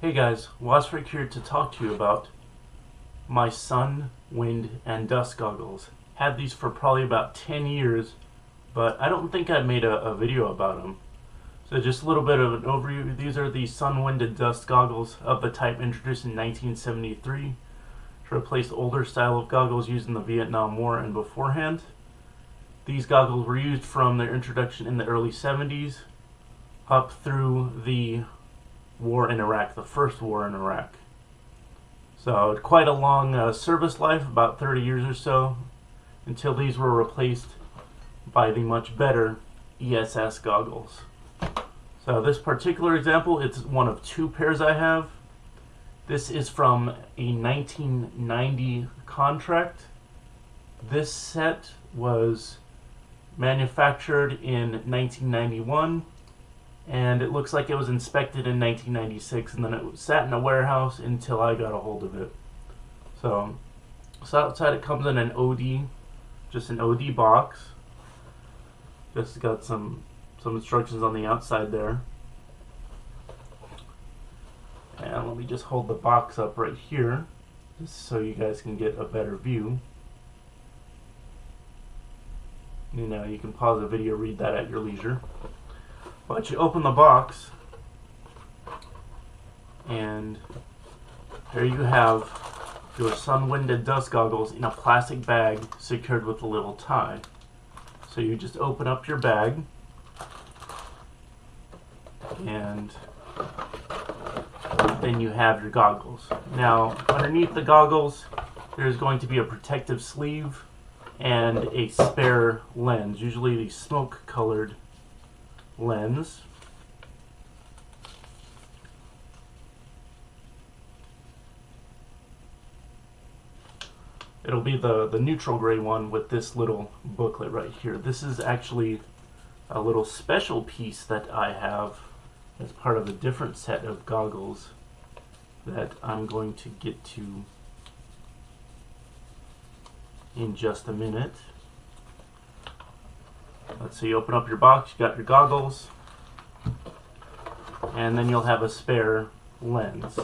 Hey guys, Wasfrick here to talk to you about my sun, wind, and dust goggles. Had these for probably about 10 years, but I don't think I made a video about them. So just a little bit of an overview. These are the sun, wind, and dust goggles of the type introduced in 1973 to replace the older style of goggles used in the Vietnam War and beforehand. These goggles were used from their introduction in the early 70s up through the war in Iraq, the first war in Iraq. So quite a long service life, about 30 years or so, until these were replaced by the much better ESS goggles. So this particular example, it's one of two pairs I have. This is from a 1990 contract. This set was manufactured in 1991. And it looks like it was inspected in 1996, and then it sat in a warehouse until I got a hold of it. So outside it comes in an OD, just an OD box. Just got some instructions on the outside there. And let me just hold the box up right here, just so you guys can get a better view. You know, you can pause the video, read that at your leisure. But you open the box, and there you have your sun, wind, and dust goggles in a plastic bag secured with a little tie. So you just open up your bag, and then you have your goggles. Now, underneath the goggles, there's going to be a protective sleeve and a spare lens, usually the smoke-colored lens. It'll be the neutral gray one with this little booklet right here. This is actually a little special piece that I have as part of a different set of goggles that I'm going to get to in just a minute. Let's see, you open up your box, you got your goggles, and then you'll have a spare lens.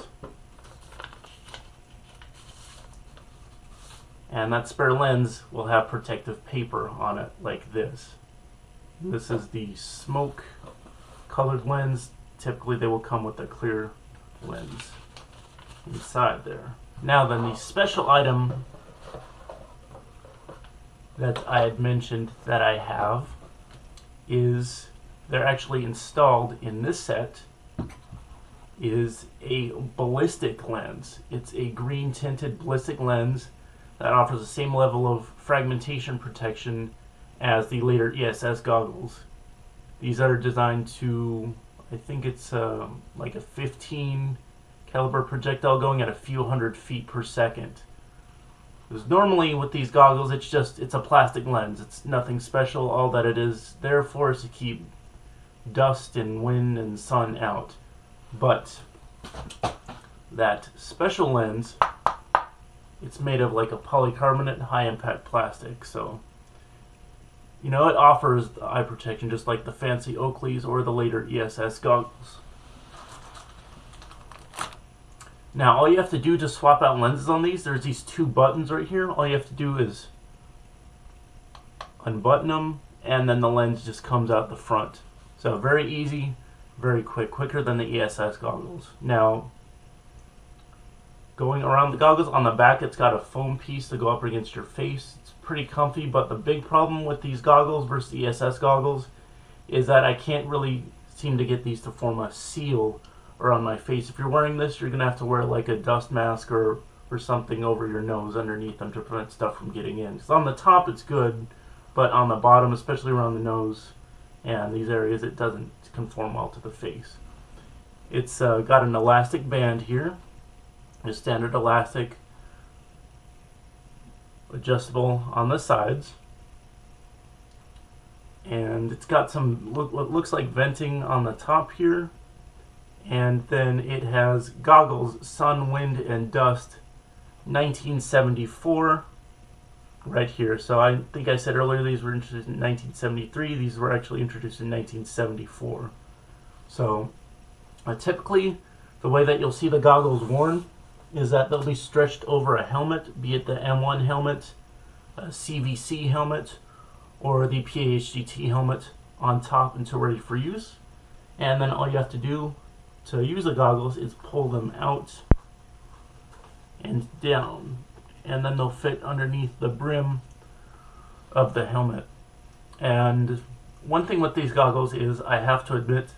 And that spare lens will have protective paper on it like this. This is the smoke colored lens. Typically they will come with a clear lens inside there. Now then, the special item that I had mentioned that I have is, they're actually installed in this set, is a ballistic lens. It's a green tinted ballistic lens that offers the same level of fragmentation protection as the later ESS goggles. These are designed to, I think it's like a 15 caliber projectile going at a few hundred feet per second. Because normally with these goggles, it's a plastic lens. It's nothing special. All that it is there for is to keep dust and wind and sun out. But that special lens, it's made of like a polycarbonate high impact plastic. So, you know, it offers the eye protection just like the fancy Oakleys or the later ESS goggles. Now, all you have to do to swap out lenses on these, there's these two buttons right here. All you have to do is unbutton them, and then the lens just comes out the front. So very easy, very quick, quicker than the ESS goggles. Now, going around the goggles, on the back it's got a foam piece to go up against your face. It's pretty comfy, but the big problem with these goggles versus the ESS goggles is that I can't really seem to get these to form a seal around my face. If you're wearing this, you're going to have to wear like a dust mask or something over your nose underneath them to prevent stuff from getting in. So on the top it's good, but on the bottom, especially around the nose and these areas, it doesn't conform well to the face. It's got an elastic band here, a standard elastic, adjustable on the sides, and it's got some what looks like venting on the top here. And then it has goggles, sun, wind, and dust, 1974, right here. So I think I said earlier these were introduced in 1973. These were actually introduced in 1974. So typically The way that you'll see the goggles worn is that they'll be stretched over a helmet, be it the M1 helmet, a CVC helmet, or the PAHGT helmet on top until ready for use. And then all you have to do to use the goggles is pull them out and down, and then they'll fit underneath the brim of the helmet. And one thing with these goggles is, I have to admit,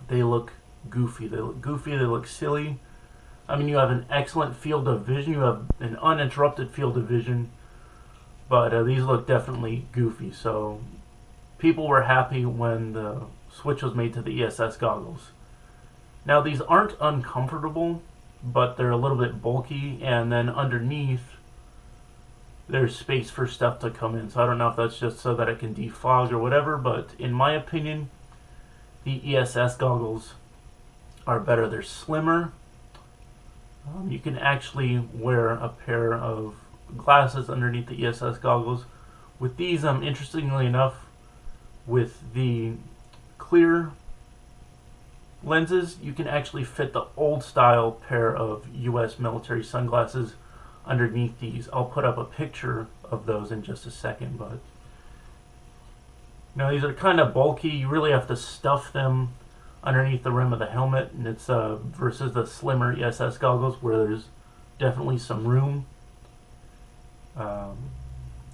they look goofy. They look silly. I mean, you have an excellent field of vision, you have an uninterrupted field of vision, but these look definitely goofy. So people were happy when the switch was made to the ESS goggles. Now, these aren't uncomfortable, but they're a little bit bulky, and then underneath there's space for stuff to come in. So I don't know if that's just so that it can defog or whatever, but in my opinion, the ESS goggles are better. They're slimmer. You can actually wear a pair of glasses underneath the ESS goggles. With these, interestingly enough, with the clear lenses, you can actually fit the old style pair of US military sunglasses underneath these. I'll put up a picture of those in just a second, but now these are kind of bulky. You really have to stuff them underneath the rim of the helmet, and it's versus the slimmer ESS goggles where there's definitely some room.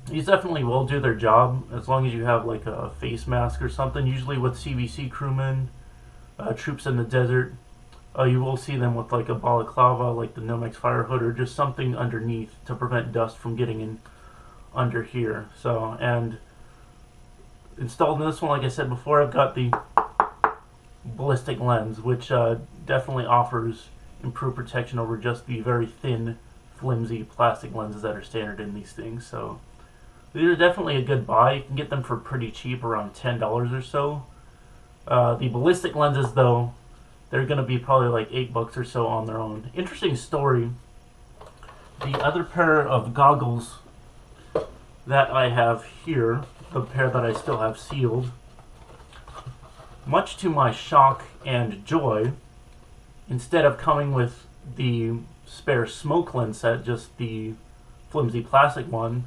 These definitely will do their job as long as you have like a face mask or something. Usually with CVC crewmen, troops in the desert, you will see them with like a balaclava, like the Nomex fire hood, or just something underneath to prevent dust from getting in under here. So, and installed in this one, like I said before, I've got the ballistic lens, which definitely offers improved protection over just the very thin, flimsy plastic lenses that are standard in these things. So these are definitely a good buy. You can get them for pretty cheap, around $10 or so. The ballistic lenses, though, they're going to be probably like $8 or so on their own. Interesting story. The other pair of goggles that I have here, the pair that I still have sealed, much to my shock and joy, instead of coming with the spare smoke lens set, just the flimsy plastic one,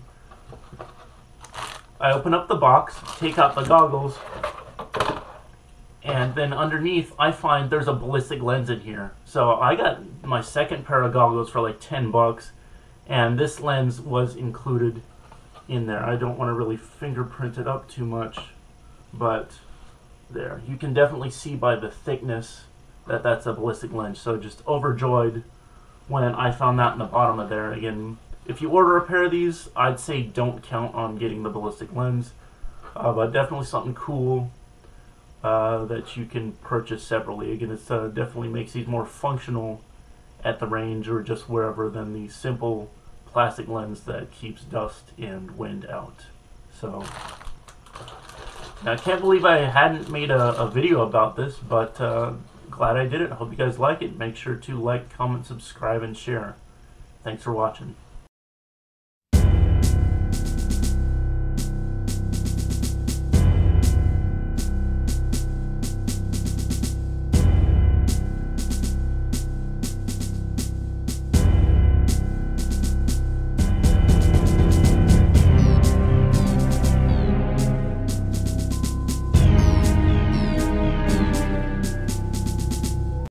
I open up the box, take out the goggles, and then underneath I find there's a ballistic lens in here. So I got my second pair of goggles for like $10, and this lens was included in there. I don't want to really fingerprint it up too much, but there, you can definitely see by the thickness that that's a ballistic lens. So just overjoyed when I found that in the bottom of there. Again, if you order a pair of these, I'd say don't count on getting the ballistic lens, but definitely something cool that you can purchase separately. Again, it definitely makes these more functional at the range or just wherever than the simple plastic lens that keeps dust and wind out. So now, I can't believe I hadn't made a video about this, but glad I did it. Hope you guys like it. Make sure to like, comment, subscribe, and share. Thanks for watching.